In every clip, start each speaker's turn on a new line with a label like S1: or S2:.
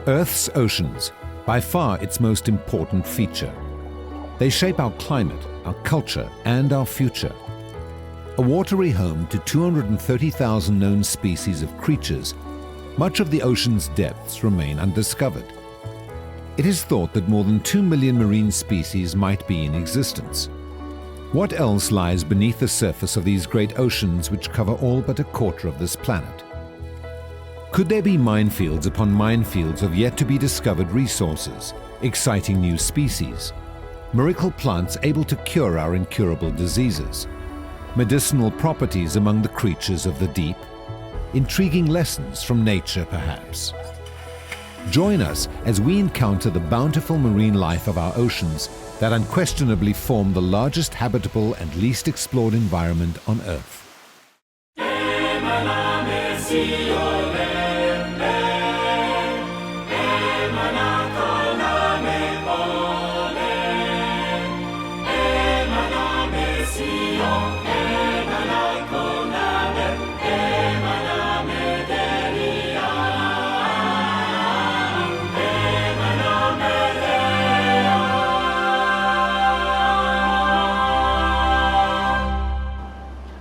S1: Earth's oceans, by far its most important feature. They shape our climate, our culture, and our future. A watery home to 230,000 known species of creatures, much of the ocean's depths remain undiscovered. It is thought that more than 2 million marine species might be in existence. What else lies beneath the surface of these great oceans which cover all but a quarter of this planet? Could there be minefields upon minefields of yet-to-be-discovered resources, exciting new species, miracle plants able to cure our incurable diseases, medicinal properties among the creatures of the deep, intriguing lessons from nature perhaps? Join us as we encounter the bountiful marine life of our oceans that unquestionably form the largest habitable and least explored environment on Earth.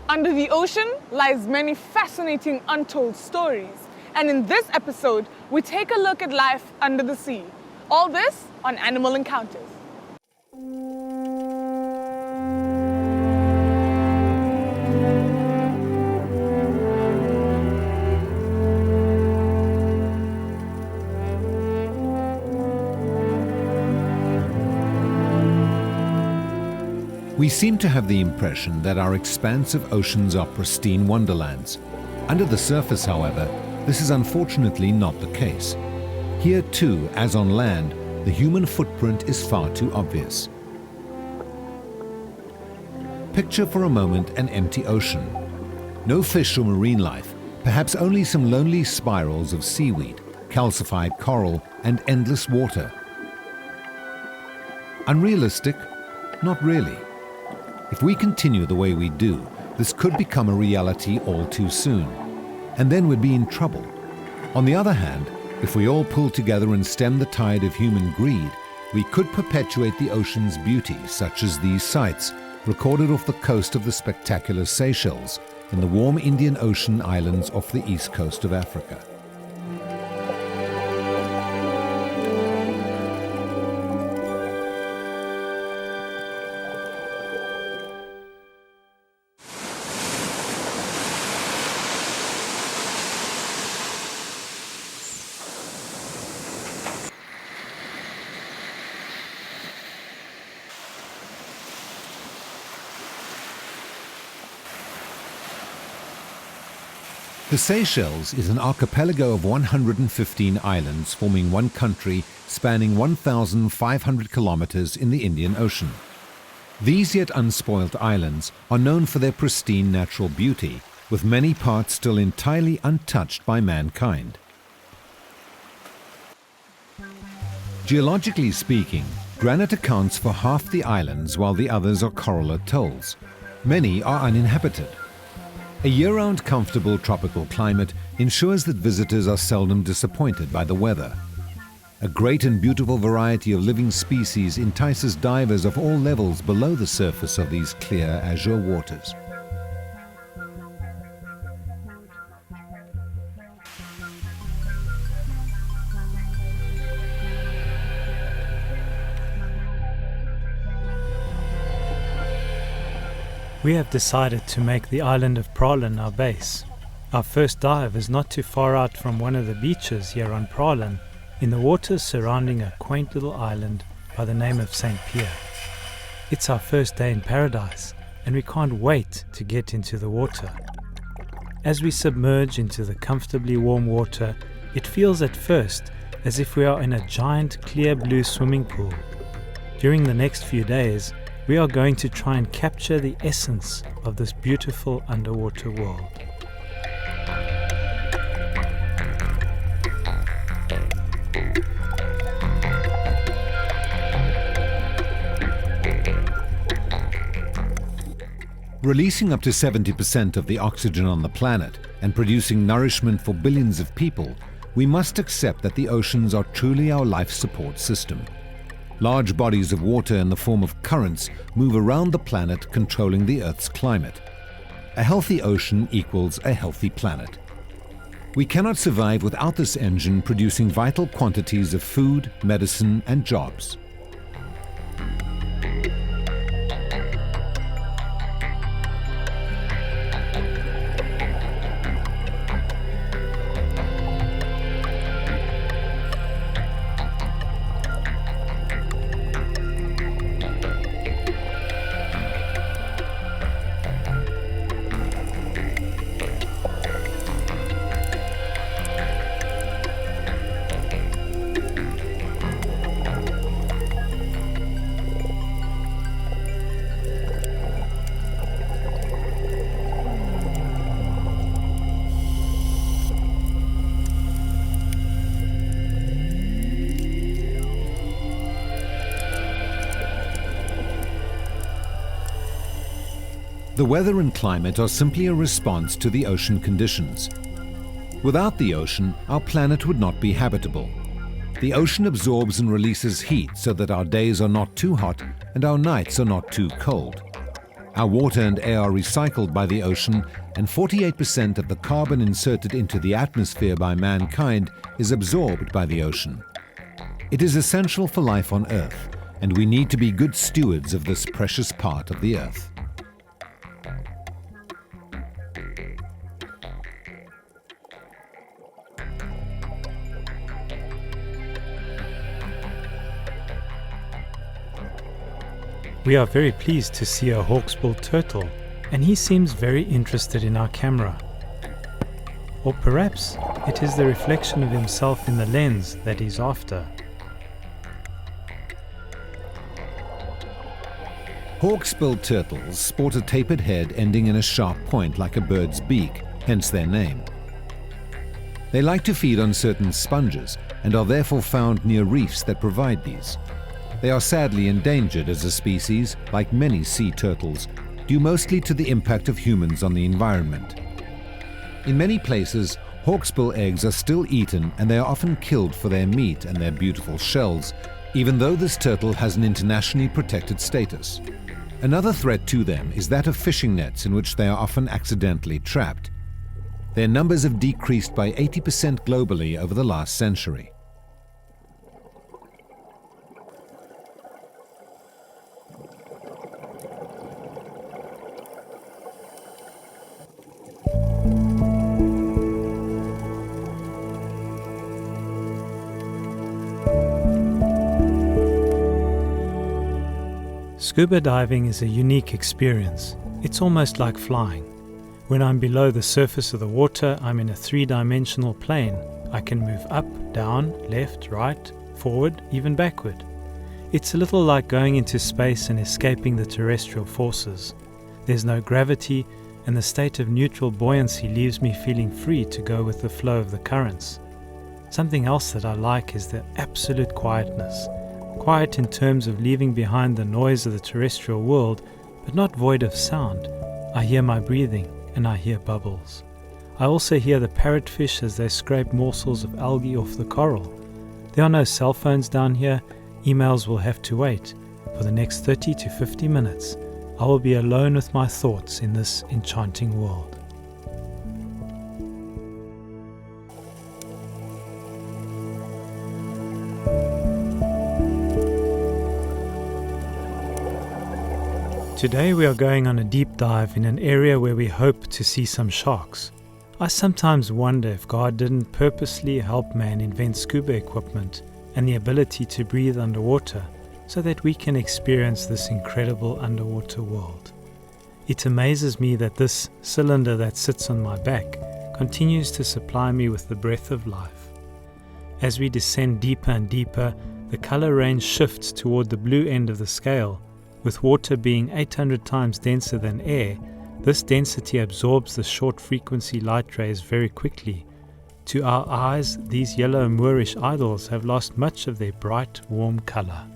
S2: Under the ocean lies many fascinating untold stories. And in this episode, we take a look at life under the sea. All this on Animal Encounters.
S1: We seem to have the impression that our expansive oceans are pristine wonderlands. Under the surface, however, this is unfortunately not the case. Here too, as on land, the human footprint is far too obvious. Picture for a moment an empty ocean. No fish or marine life, perhaps only some lonely spirals of seaweed, calcified coral, and endless water. Unrealistic? Not really. If we continue the way we do, this could become a reality all too soon, and then we'd be in trouble. On the other hand, if we all pull together and stem the tide of human greed, we could perpetuate the ocean's beauty, such as these sights, recorded off the coast of the spectacular Seychelles, in the warm Indian Ocean islands off the east coast of Africa. The Seychelles is an archipelago of 115 islands forming one country spanning 1,500 kilometers in the Indian Ocean. These yet unspoilt islands are known for their pristine natural beauty, with many parts still entirely untouched by mankind. Geologically speaking, granite accounts for half the islands while the others are coral atolls. Many are uninhabited. A year-round comfortable tropical climate ensures that visitors are seldom disappointed by the weather. A great and beautiful variety of living species entices divers of all levels below the surface of these clear azure waters.
S3: We have decided to make the island of Praslin our base. Our first dive is not too far out from one of the beaches here on Praslin, in the waters surrounding a quaint little island by the name of St. Pierre. It's our first day in paradise, and we can't wait to get into the water. As we submerge into the comfortably warm water, it feels at first as if we are in a giant clear blue swimming pool. During the next few days, we are going to try and capture the essence of this beautiful underwater world.
S1: Releasing up to 70% of the oxygen on the planet and producing nourishment for billions of people, we must accept that the oceans are truly our life support system. Large bodies of water in the form of currents move around the planet, controlling the Earth's climate. A healthy ocean equals a healthy planet. We cannot survive without this engine producing vital quantities of food, medicine, and jobs. The weather and climate are simply a response to the ocean conditions. Without the ocean, our planet would not be habitable. The ocean absorbs and releases heat so that our days are not too hot and our nights are not too cold. Our water and air are recycled by the ocean, and 48% of the carbon inserted into the atmosphere by mankind is absorbed by the ocean. It is essential for life on Earth, and we need to be good stewards of this precious part of the Earth.
S3: We are very pleased to see a hawksbill turtle, and he seems very interested in our camera. Or perhaps it is the reflection of himself in the lens that he's after.
S1: Hawksbill turtles sport a tapered head ending in a sharp point like a bird's beak, hence their name. They like to feed on certain sponges and are therefore found near reefs that provide these. They are sadly endangered as a species, like many sea turtles, due mostly to the impact of humans on the environment. In many places, hawksbill eggs are still eaten, and they are often killed for their meat and their beautiful shells, even though this turtle has an internationally protected status. Another threat to them is that of fishing nets in which they are often accidentally trapped. Their numbers have decreased by 80% globally over the last century.
S3: Scuba diving is a unique experience. It's almost like flying. When I'm below the surface of the water, I'm in a three-dimensional plane. I can move up, down, left, right, forward, even backward. It's a little like going into space and escaping the terrestrial forces. There's no gravity, and the state of neutral buoyancy leaves me feeling free to go with the flow of the currents. Something else that I like is the absolute quietness. Quiet in terms of leaving behind the noise of the terrestrial world, but not void of sound. I hear my breathing, and I hear bubbles. I also hear the parrotfish as they scrape morsels of algae off the coral. There are no cell phones down here. Emails will have to wait. For the next 30 to 50 minutes, I will be alone with my thoughts in this enchanting world. Today we are going on a deep dive in an area where we hope to see some sharks. I sometimes wonder if God didn't purposely help man invent scuba equipment and the ability to breathe underwater so that we can experience this incredible underwater world. It amazes me that this cylinder that sits on my back continues to supply me with the breath of life. As we descend deeper and deeper, the color range shifts toward the blue end of the scale. With water being 800 times denser than air, this density absorbs the short-frequency light rays very quickly. To our eyes, these yellow Moorish idols have lost much of their bright, warm color.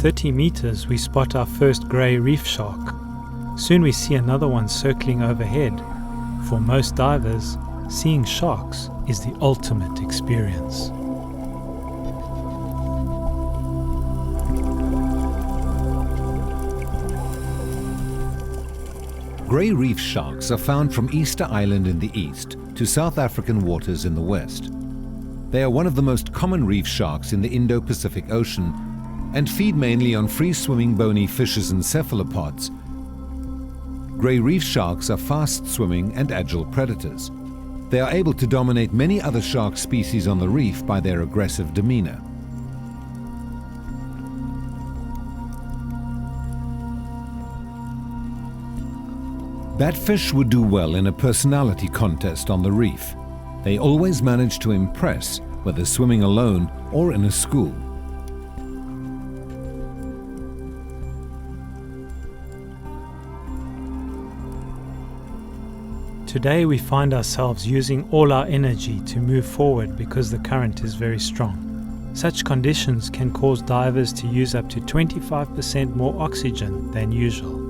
S3: 30 meters, we spot our first grey reef shark. Soon we see another one circling overhead. For most divers, seeing sharks is the ultimate experience.
S1: Grey reef sharks are found from Easter Island in the east to South African waters in the west. They are one of the most common reef sharks in the Indo-Pacific Ocean and feed mainly on free-swimming bony fishes and cephalopods. Grey reef sharks are fast-swimming and agile predators. They are able to dominate many other shark species on the reef by their aggressive demeanor. That fish would do well in a personality contest on the reef. They always manage to impress, whether swimming alone or in a school.
S3: Today we find ourselves using all our energy to move forward because the current is very strong. Such conditions can cause divers to use up to 25% more oxygen than usual.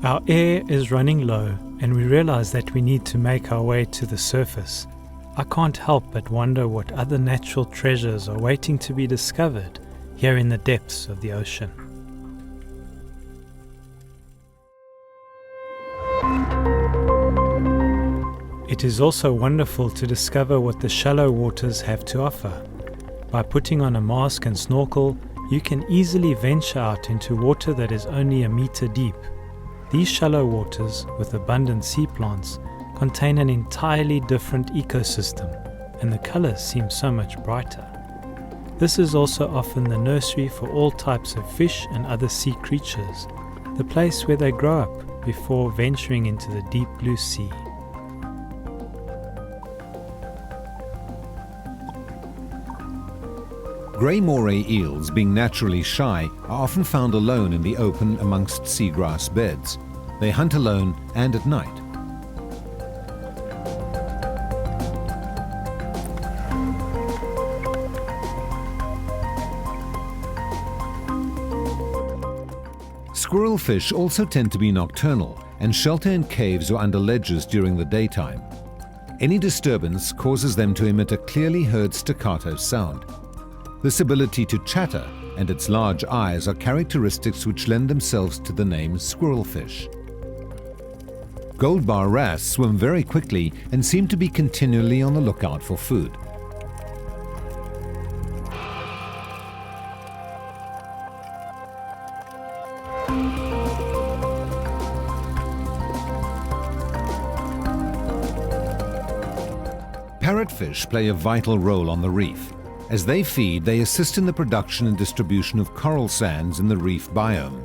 S3: Our air is running low and we realize that we need to make our way to the surface. I can't help but wonder what other natural treasures are waiting to be discovered here in the depths of the ocean. It is also wonderful to discover what the shallow waters have to offer. By putting on a mask and snorkel, you can easily venture out into water that is only a meter deep. These shallow waters, with abundant sea plants, contain an entirely different ecosystem, and the colours seem so much brighter. This is also often the nursery for all types of fish and other sea creatures, the place where they grow up before venturing into the deep blue sea.
S1: Grey moray eels, being naturally shy, are often found alone in the open amongst seagrass beds. They hunt alone and at night. Squirrelfish also tend to be nocturnal and shelter in caves or under ledges during the daytime. Any disturbance causes them to emit a clearly heard staccato sound. This ability to chatter and its large eyes are characteristics which lend themselves to the name squirrelfish. Goldbar wrasse swim very quickly and seem to be continually on the lookout for food. Parrotfish play a vital role on the reef. As they feed, they assist in the production and distribution of coral sands in the reef biome.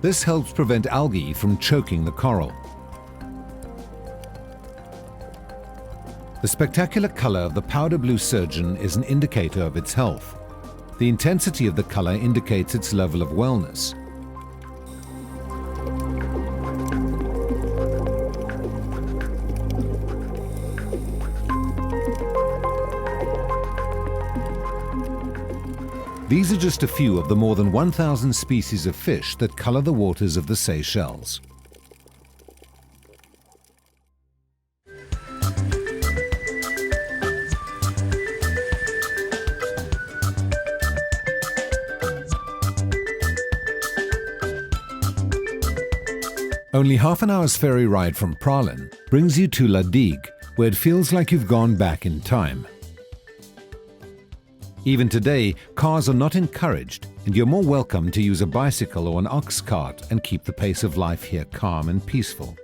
S1: This helps prevent algae from choking the coral. The spectacular color of the powder blue surgeon is an indicator of its health. The intensity of the color indicates its level of wellness. These are just a few of the more than 1,000 species of fish that color the waters of the Seychelles. Only half an hour's ferry ride from Praslin brings you to La Digue, where it feels like you've gone back in time. Even today, cars are not encouraged, and you're more welcome to use a bicycle or an ox cart and keep the pace of life here calm and peaceful.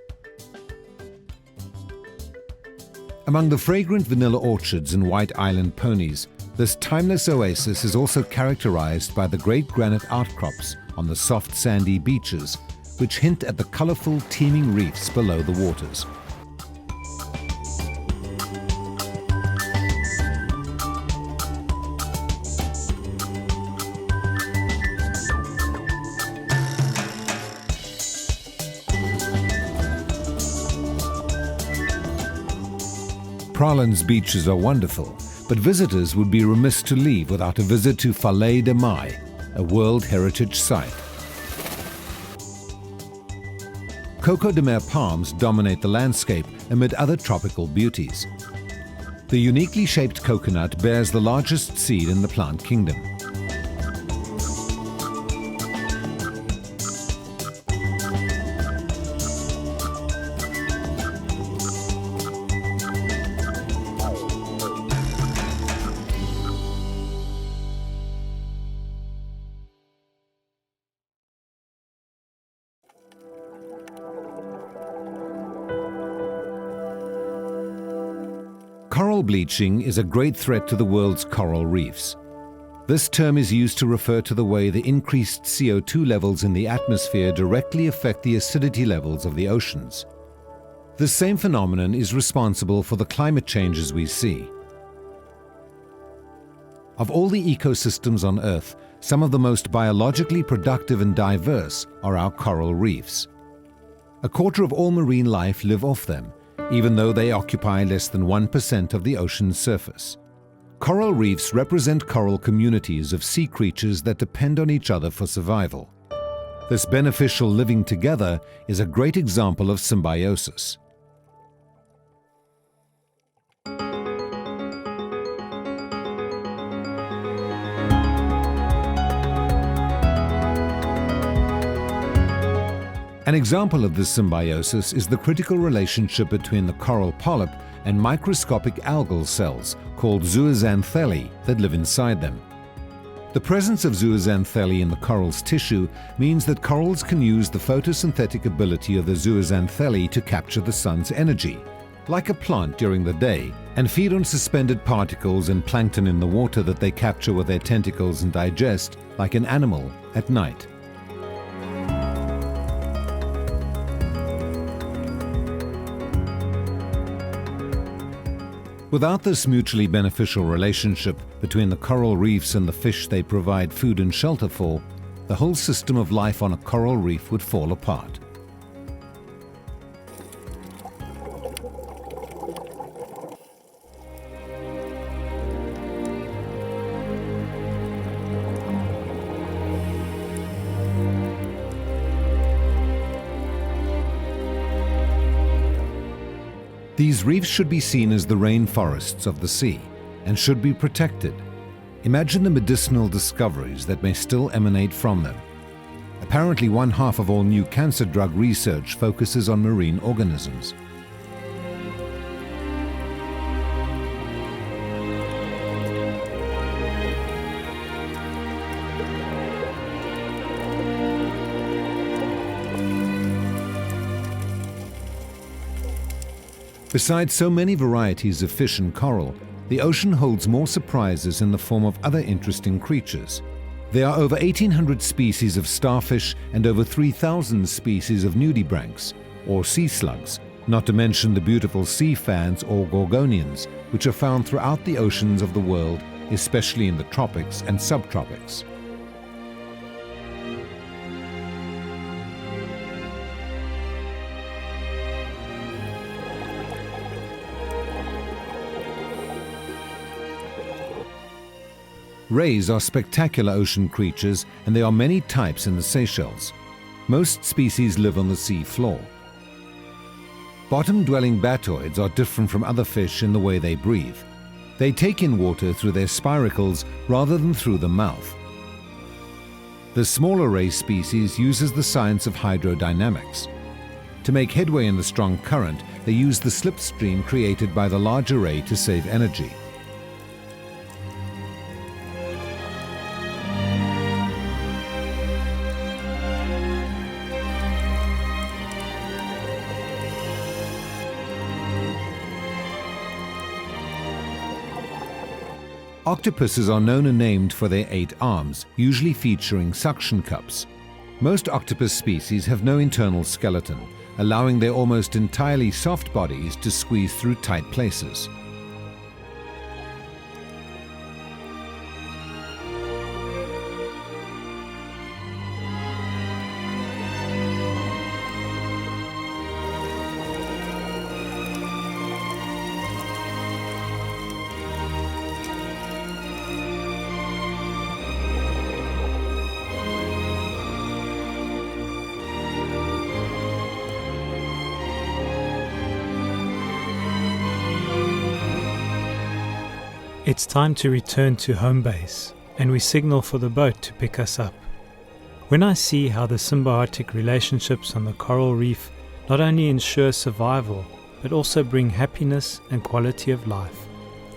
S1: Among the fragrant vanilla orchards and white island ponies, this timeless oasis is also characterized by the great granite outcrops on the soft sandy beaches, which hint at the colorful teeming reefs below the waters. Pralen's beaches are wonderful, but visitors would be remiss to leave without a visit to Vallei de Mai, a World Heritage Site. Coco de Mer palms dominate the landscape amid other tropical beauties. The uniquely shaped coconut bears the largest seed in the plant kingdom. Coral bleaching is a great threat to the world's coral reefs. This term is used to refer to the way the increased CO2 levels in the atmosphere directly affect the acidity levels of the oceans. This same phenomenon is responsible for the climate changes we see. Of all the ecosystems on Earth, some of the most biologically productive and diverse are our coral reefs. A quarter of all marine life live off them, even though they occupy less than 1% of the ocean's surface. Coral reefs represent coral communities of sea creatures that depend on each other for survival. This beneficial living together is a great example of symbiosis. An example of this symbiosis is the critical relationship between the coral polyp and microscopic algal cells called zooxanthellae that live inside them. The presence of zooxanthellae in the coral's tissue means that corals can use the photosynthetic ability of the zooxanthellae to capture the sun's energy, like a plant during the day, and feed on suspended particles and plankton in the water that they capture with their tentacles and digest, like an animal, at night. Without this mutually beneficial relationship between the coral reefs and the fish they provide food and shelter for, the whole system of life on a coral reef would fall apart. These reefs should be seen as the rainforests of the sea and should be protected. Imagine the medicinal discoveries that may still emanate from them. Apparently, 1/2 of all new cancer drug research focuses on marine organisms. Besides so many varieties of fish and coral, the ocean holds more surprises in the form of other interesting creatures. There are over 1,800 species of starfish and over 3,000 species of nudibranchs, or sea slugs, not to mention the beautiful sea fans or gorgonians, which are found throughout the oceans of the world, especially in the tropics and subtropics. Rays are spectacular ocean creatures, and there are many types in the Seychelles. Most species live on the sea floor. Bottom-dwelling batoids are different from other fish in the way they breathe. They take in water through their spiracles rather than through the mouth. The smaller ray species uses the science of hydrodynamics. To make headway in the strong current, they use the slipstream created by the larger ray to save energy. Octopuses are known and named for their 8 arms, usually featuring suction cups. Most octopus species have no internal skeleton, allowing their almost entirely soft bodies to squeeze through tight places.
S3: It's time to return to home base, and we signal for the boat to pick us up. When I see how the symbiotic relationships on the coral reef not only ensure survival, but also bring happiness and quality of life,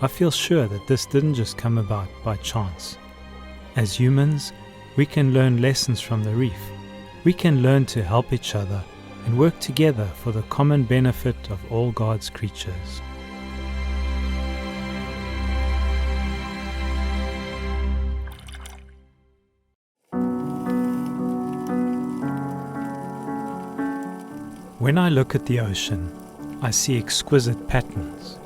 S3: I feel sure that this didn't just come about by chance. As humans, we can learn lessons from the reef. We can learn to help each other and work together for the common benefit of all God's creatures. When I look at the ocean, I see exquisite patterns.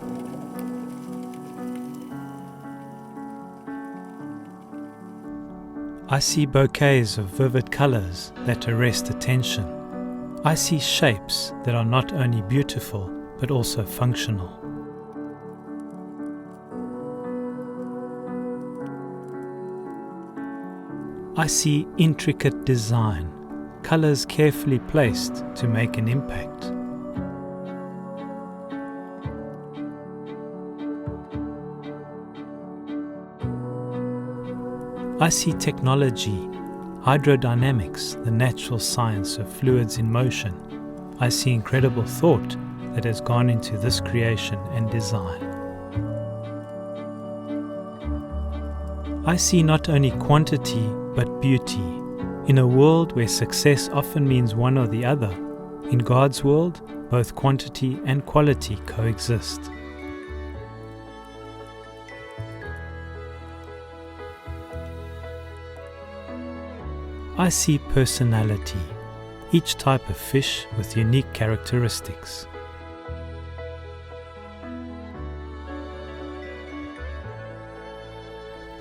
S3: I see bouquets of vivid colors that arrest attention. I see shapes that are not only beautiful, but also functional. I see intricate design, colors carefully placed to make an impact. I see technology, hydrodynamics, the natural science of fluids in motion. I see incredible thought that has gone into this creation and design. I see not only quantity but beauty. In a world where success often means one or the other, in God's world, both quantity and quality coexist. I see personality, each type of fish with unique characteristics.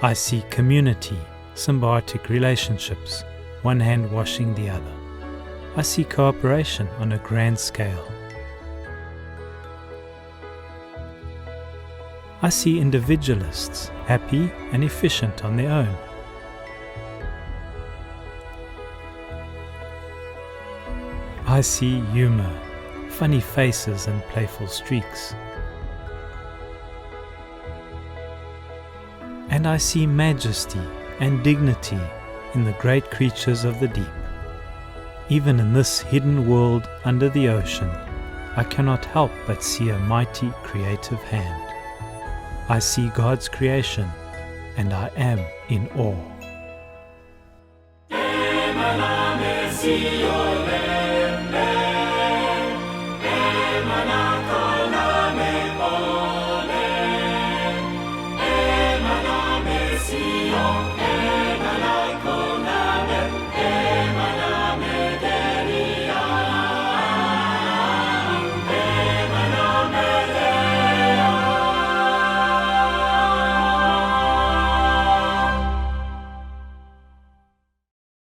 S3: I see community, symbiotic relationships, one hand washing the other. I see cooperation on a grand scale. I see individualists, happy and efficient on their own. I see humor, funny faces and playful streaks. And I see majesty and dignity in the great creatures of the deep. Even in this hidden world under the ocean, I cannot help but see a mighty creative hand. I see God's creation, and I am in awe.